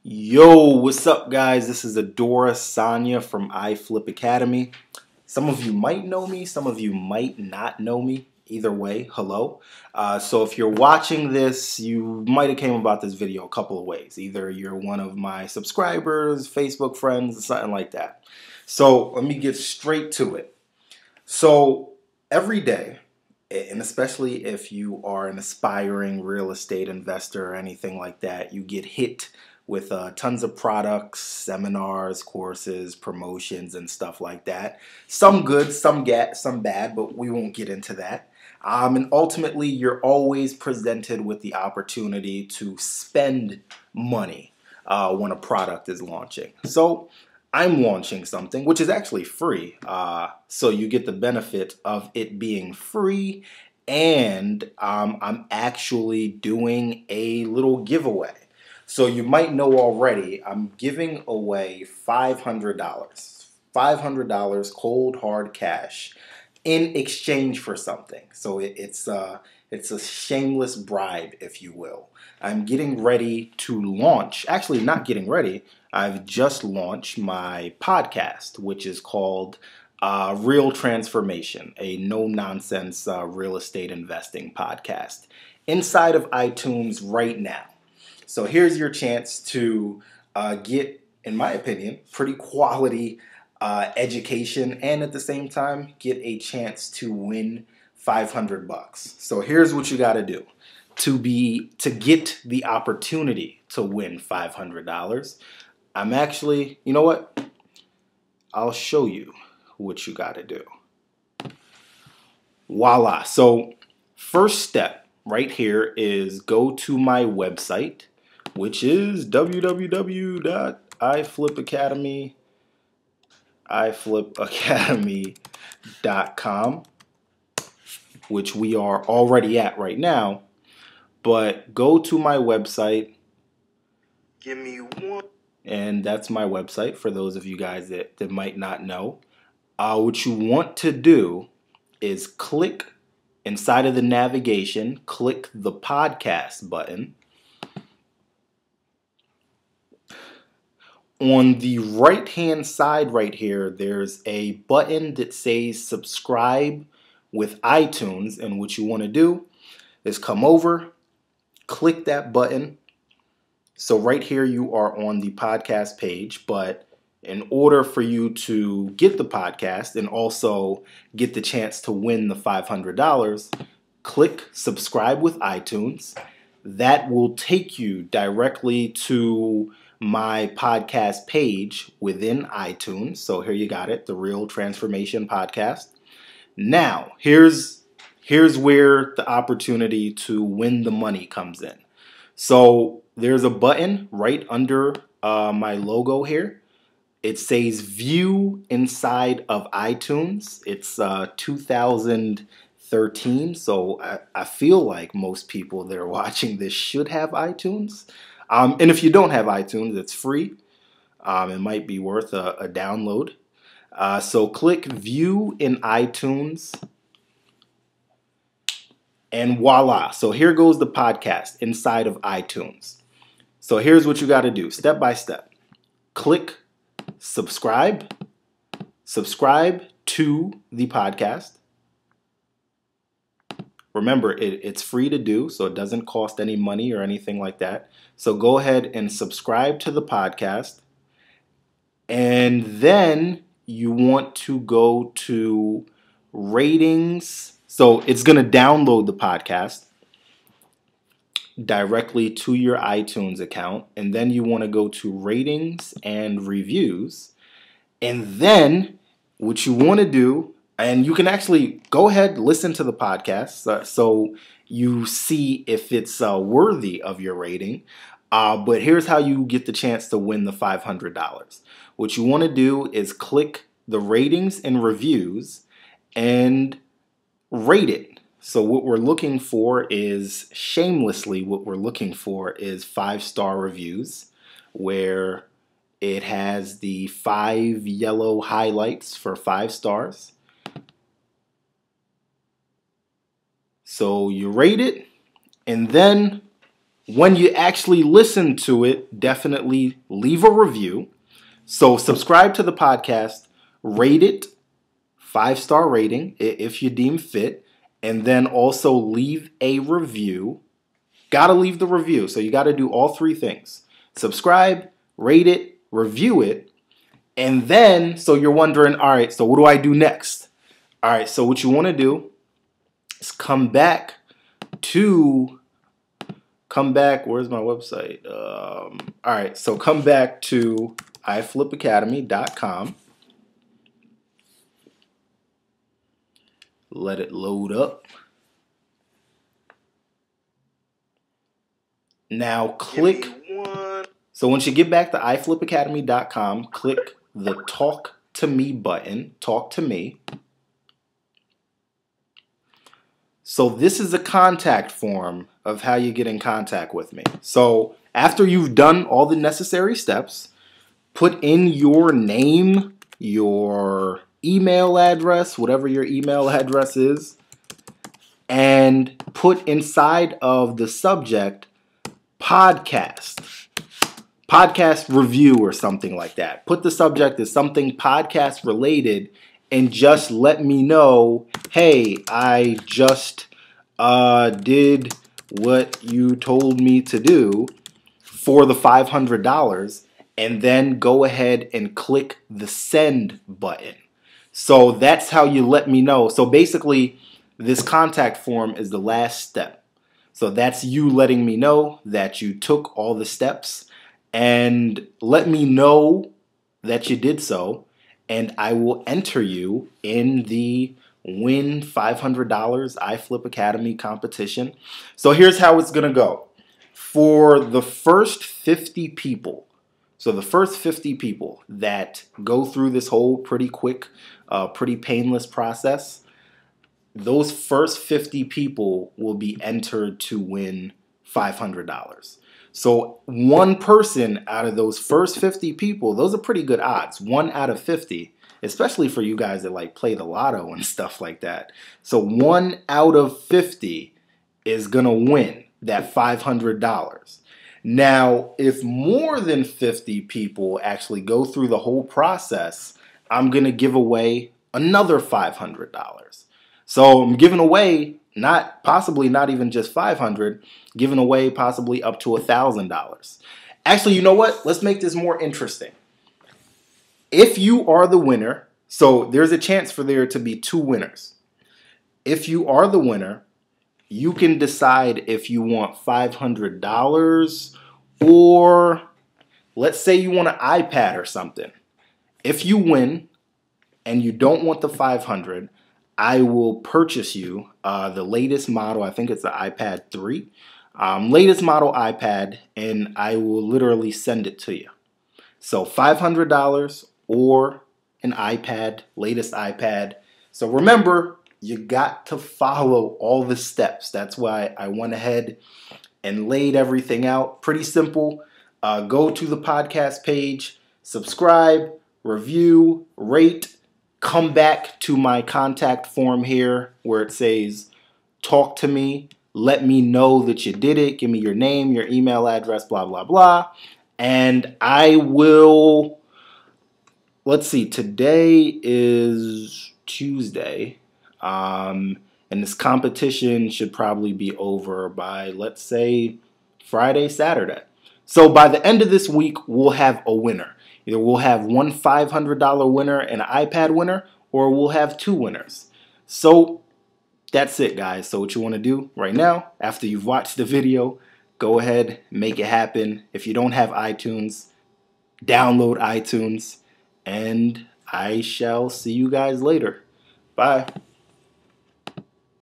Yo, what's up, guys? This is Adora Sanya from iFlip Academy. Some of you might know me, some of you might not know me. Either way, hello. So if you're watching this, you might have came about this video a couple of ways. Either you're one of my subscribers, Facebook friends, something like that. So let me get straight to it. So every day, and especially if you are an aspiring real estate investor or anything like that, you get hit with tons of products, seminars, courses, promotions, and stuff like that. Some good, some bad, but we won't get into that. And ultimately, you're always presented with the opportunity to spend money when a product is launching. So I'm launching something which is actually free. So you get the benefit of it being free, and I'm actually doing a little giveaway. So you might know already, I'm giving away $500. $500 cold hard cash in exchange for something. So it's a shameless bribe, if you will. I'm getting ready to launch, actually not getting ready, I've just launched my podcast, which is called Real Transformation, a no-nonsense real estate investing podcast, inside of iTunes right now. So here's your chance to get, in my opinion, pretty quality education, and at the same time get a chance to win $500. So here's what you got to do to get the opportunity to win $500. I'm actually, you know what? I'll show you what you got to do. Voila. So first step right here is go to my website, which is iflipacademy.com, which we are already at right now. But go to my website. Give me one. And that's my website for those of you guys that might not know. What you want to do is click inside of the navigation, click the podcast button. On the right-hand side right here, there's a button that says subscribe with iTunes. And what you want to do is come over, click that button. So right here you are on the podcast page, but in order for you to get the podcast and also get the chance to win the $500, click subscribe with iTunes. That will take you directly to my podcast page within iTunes. So here you got it, the Real Transformation Podcast. Now, here's where the opportunity to win the money comes in. So there's a button right under my logo here. It says view inside of iTunes. It's 2013, so I feel like most people that are watching this should have iTunes. And if you don't have iTunes, it's free. It might be worth a download. So click view in iTunes. And voila. So here goes the podcast inside of iTunes. So here's what you got to do step by step. Click subscribe. Subscribe to the podcast. Remember, it's free to do, so it doesn't cost any money or anything like that. So go ahead and subscribe to the podcast. And then you want to go to ratings. So it's going to download the podcast directly to your iTunes account. And then you want to go to ratings and reviews. And then what you want to do, and you can actually go ahead, listen to the podcast so you see if it's worthy of your rating. But here's how you get the chance to win the $500. What you want to do is click the ratings and reviews and rate it. So what we're looking for is, shamelessly, what we're looking for is 5-star reviews, where it has the 5 yellow highlights for 5 stars. So you rate it, and then when you actually listen to it, definitely leave a review. So subscribe to the podcast, rate it, 5-star rating if you deem fit, and then also leave a review. Gotta leave the review. So you gotta do all three things. Subscribe, rate it, review it, and then, so you're wondering, all right, so what do I do next? All right, so what you wanna do is come back, where's my website? All right, so come back to iflipacademy.com. Let it load up. Now click, so once you get back to iflipacademy.com, click the Talk to Me button, Talk to Me. So this is a contact form of how you get in contact with me. So after you've done all the necessary steps, put in your name, your email address, whatever your email address is, and put inside of the subject podcast review or something like that. Put the subject as something podcast related and just let me know, hey, I just did what you told me to do for the $500, and then go ahead and click the send button. So that's how you let me know. So basically, this contact form is the last step. So that's you letting me know that you took all the steps, and let me know that you did so, and I will enter you in the Win $500 iFlip Academy competition. So here's how it's going to go. For the first 50 people, so the first 50 people that go through this whole pretty quick, pretty painless process, those first 50 people will be entered to win $500. So one person out of those first 50 people, those are pretty good odds. 1 out of 50, especially for you guys that like play the lotto and stuff like that. So 1 out of 50 is gonna win that $500. Now, if more than 50 people actually go through the whole process, I'm gonna give away another $500. So I'm giving away possibly not even just $500, giving away possibly up to $1,000. Actually, you know what? Let's make this more interesting. If you are the winner, so there's a chance for there to be 2 winners. If you are the winner, you can decide if you want $500 or let's say you want an iPad or something. If you win and you don't want the $500, I will purchase you the latest model. I think it's the iPad 3. Latest model iPad, and I will literally send it to you. So $500 or an iPad, latest iPad. So remember, you got to follow all the steps. That's why I went ahead and laid everything out. Pretty simple. Go to the podcast page, subscribe, review, rate. Come back to my contact form here where it says talk to me. Let me know that you did it. Give me your name, your email address, blah, blah, blah. And I will, let's see, today is Tuesday. And this competition should probably be over by, let's say, Friday, Saturday. So by the end of this week, we'll have a winner. Either we'll have one $500 winner and an iPad winner, or we'll have 2 winners. So that's it, guys. So what you want to do right now, after you've watched the video, go ahead, make it happen. If you don't have iTunes, download iTunes, and I shall see you guys later. Bye.